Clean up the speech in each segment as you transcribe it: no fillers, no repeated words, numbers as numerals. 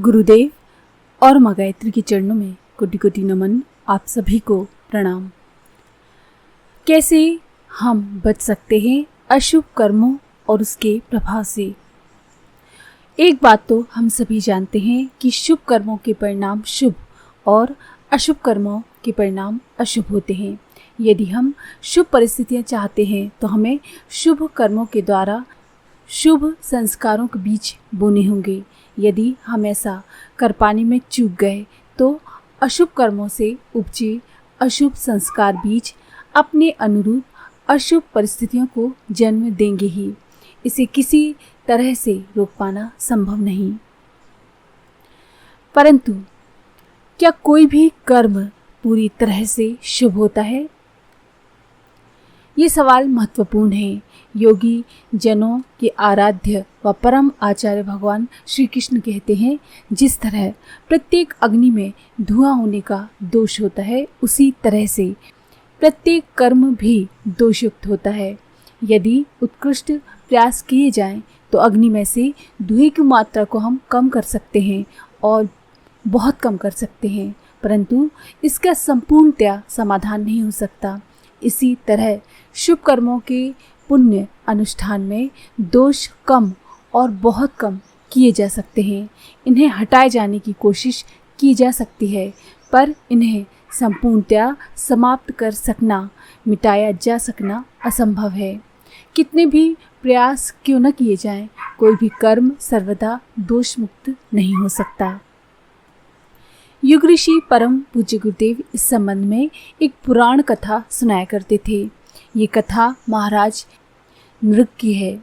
गुरुदेव और माँ गायत्री के चरणों में कोटि कोटि नमन। आप सभी को प्रणाम। कैसे हम बच सकते हैं अशुभ कर्मों और उसके प्रभाव से? एक बात तो हम सभी जानते हैं कि शुभ कर्मों के परिणाम शुभ और अशुभ कर्मों के परिणाम अशुभ होते हैं। यदि हम शुभ परिस्थितियां चाहते हैं तो हमें शुभ कर्मों के द्वारा शुभ संस्कारों के बीज बोने होंगे। यदि हम ऐसा कर पाने में चूक गए तो अशुभ कर्मों से उपजे अशुभ संस्कार बीज अपने अनुरूप अशुभ परिस्थितियों को जन्म देंगे ही। इसे किसी तरह से रोक पाना संभव नहीं। परंतु क्या कोई भी कर्म पूरी तरह से शुभ होता है? ये सवाल महत्वपूर्ण है। योगी जनों के आराध्य व परम आचार्य भगवान श्री कृष्ण कहते हैं, जिस तरह प्रत्येक अग्नि में धुआं होने का दोष होता है, उसी तरह से प्रत्येक कर्म भी दोषयुक्त होता है। यदि उत्कृष्ट प्रयास किए जाएं तो अग्नि में से धुएं की मात्रा को हम कम कर सकते हैं और बहुत कम कर सकते हैं, परंतु इसका संपूर्णतया समाधान नहीं हो सकता। इसी तरह शुभ कर्मों के पुण्य अनुष्ठान में दोष कम और बहुत कम किए जा सकते हैं। इन्हें हटाए जाने की कोशिश की जा सकती है, पर इन्हें संपूर्णतया समाप्त कर सकना, मिटाया जा सकना असंभव है। कितने भी प्रयास क्यों न किए जाएं, कोई भी कर्म सर्वदा दोष मुक्त नहीं हो सकता। युग ऋषि परम पूज्य गुरुदेव इस संबंध में एक पुराण कथा सुनाया करते थे। ये कथा महाराज नृग की है।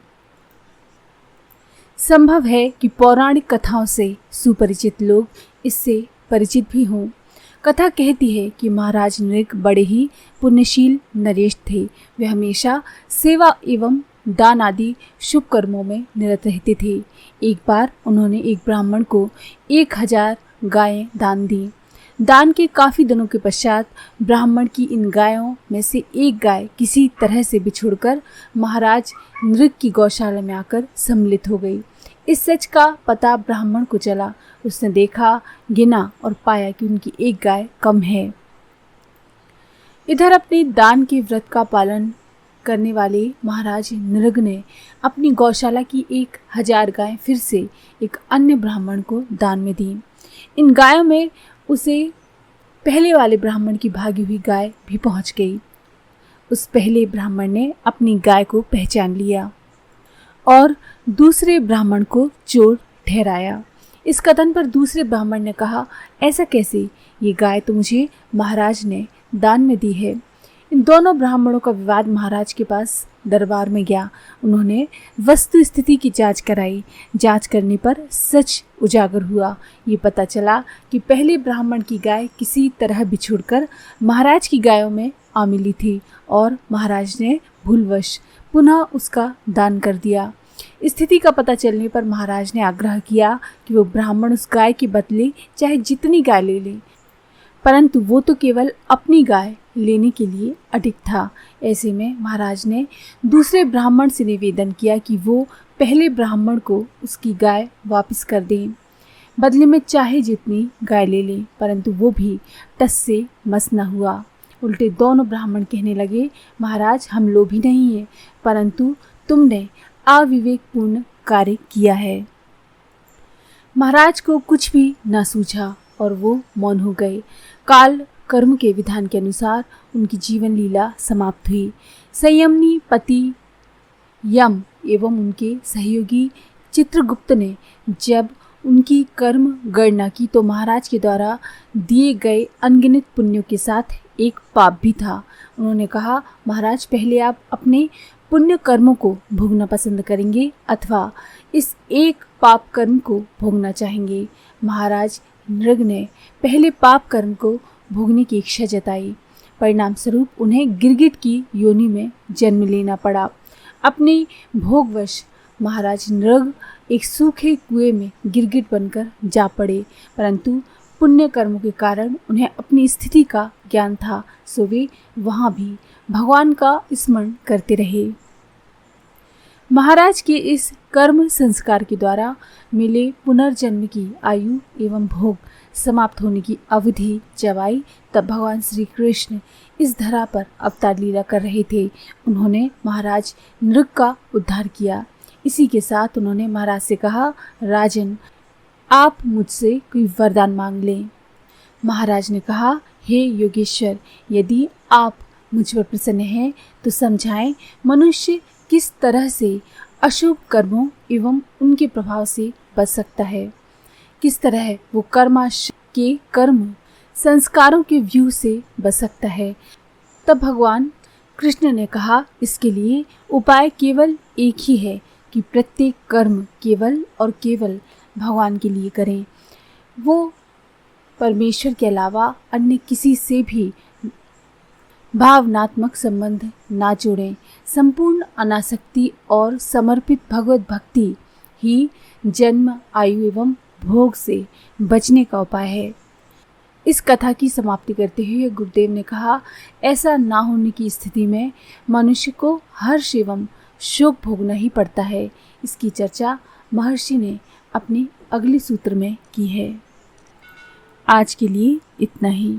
संभव है कि पौराणिक कथाओं से सुपरिचित लोग इससे परिचित भी हों। कथा कहती है कि महाराज नृग बड़े ही पुण्यशील नरेश थे। वे हमेशा सेवा एवं दान आदि शुभ कर्मों में निरत रहते थे। एक बार उन्होंने एक ब्राह्मण को 1000 गायें दान दी। दान के काफी दिनों के पश्चात ब्राह्मण की इन गायों में से एक गाय किसी तरह से बिछुड़कर महाराज नृग की गौशाला में आकर सम्मिलित हो गई। इस सच का पता ब्राह्मण को चला। उसने देखा, गिना और पाया कि उनकी एक गाय कम है। इधर अपने दान के व्रत का पालन करने वाले महाराज नृग ने अपनी गौशाला की 1000 गायें फिर से एक अन्य ब्राह्मण को दान में दी। इन गायों में उसे पहले वाले ब्राह्मण की भागी हुई गाय भी पहुंच गई। उस पहले ब्राह्मण ने अपनी गाय को पहचान लिया और दूसरे ब्राह्मण को चोर ठहराया। इस कथन पर दूसरे ब्राह्मण ने कहा, ऐसा कैसे? ये गाय तो मुझे महाराज ने दान में दी है। इन दोनों ब्राह्मणों का विवाद महाराज के पास दरबार में गया। उन्होंने वस्तु स्थिति की जांच कराई। जांच करने पर सच उजागर हुआ। ये पता चला कि पहले ब्राह्मण की गाय किसी तरह बिछुड़कर महाराज की गायों में आ मिली थी और महाराज ने भूलवश पुनः उसका दान कर दिया। स्थिति का पता चलने पर महाराज ने आग्रह किया कि वो ब्राह्मण उस गाय के बदले चाहे जितनी गाय ले ले, परंतु वो तो केवल अपनी गाय लेने के लिए अडिग था। ऐसे में महाराज ने दूसरे ब्राह्मण से निवेदन किया कि वो पहले ब्राह्मण को उसकी गाय वापस कर दें, बदले में चाहे जितनी गाय ले लें, परंतु वो भी टस से मस न हुआ। उल्टे दोनों ब्राह्मण कहने लगे, महाराज हम लोभी नहीं है, परंतु तुमने अविवेकपूर्ण कार्य किया है। महाराज को कुछ भी न सूझा और वो मौन हो गए। काल कर्म के विधान के अनुसार उनकी जीवन लीला समाप्त हुई। संयमनी पति यम एवं उनके सहयोगी चित्रगुप्त ने जब उनकी कर्म गणना की तो महाराज के द्वारा दिए गए अनगिनत पुण्यों के साथ एक पाप भी था। उन्होंने कहा, महाराज पहले आप अपने पुण्य कर्मों को भोगना पसंद करेंगे अथवा इस एक पाप कर्म को भोगना चाहेंगे? महाराज नृग ने पहले पाप कर्म को भोगने की इच्छा जताई। परिणाम स्वरूप उन्हें गिरगिट की योनि में जन्म लेना पड़ा। अपने भोगवश महाराज नृग एक सूखे कुएं में गिरगिट बनकर जा पड़े, परंतु पुण्य कर्मों के कारण उन्हें अपनी स्थिति का ज्ञान था, सो वे वहाँ भी भगवान का स्मरण करते रहे। महाराज के इस कर्म संस्कार के द्वारा मिले पुनर्जन्म की आयु एवं भोग समाप्त होने की अवधि जब आई, तब भगवान श्री कृष्ण इस धरा पर अवतार लीला कर रहे थे। उन्होंने महाराज नृग का उद्धार किया। इसी के साथ उन्होंने महाराज से कहा, राजन, आप मुझसे कोई वरदान मांग लें। महाराज ने कहा, हे योगेश्वर, यदि आप मुझ पर प्रसन्न हैं तो समझाएं, मनुष्य किस तरह से अशुभ कर्मों एवं उनके प्रभाव से बच सकता है, किस तरह वो कर्माशय के कर्म संस्कारों के व्यू से बच सकता है। तब भगवान कृष्ण ने कहा, इसके लिए उपाय केवल एक ही है कि प्रत्येक कर्म केवल और केवल भगवान के लिए करें। वो परमेश्वर के अलावा अन्य किसी से भी भावनात्मक संबंध ना जोड़ें। संपूर्ण अनासक्ति और समर्पित भगवत भक्ति ही जन्म, आयु एवं भोग से बचने का उपाय है। इस कथा की समाप्ति करते हुए गुरुदेव ने कहा, ऐसा ना होने की स्थिति में मनुष्य को हर्ष एवं शोक भोगना ही पड़ता है। इसकी चर्चा महर्षि ने अपने अगले सूत्र में की है। आज के लिए इतना ही।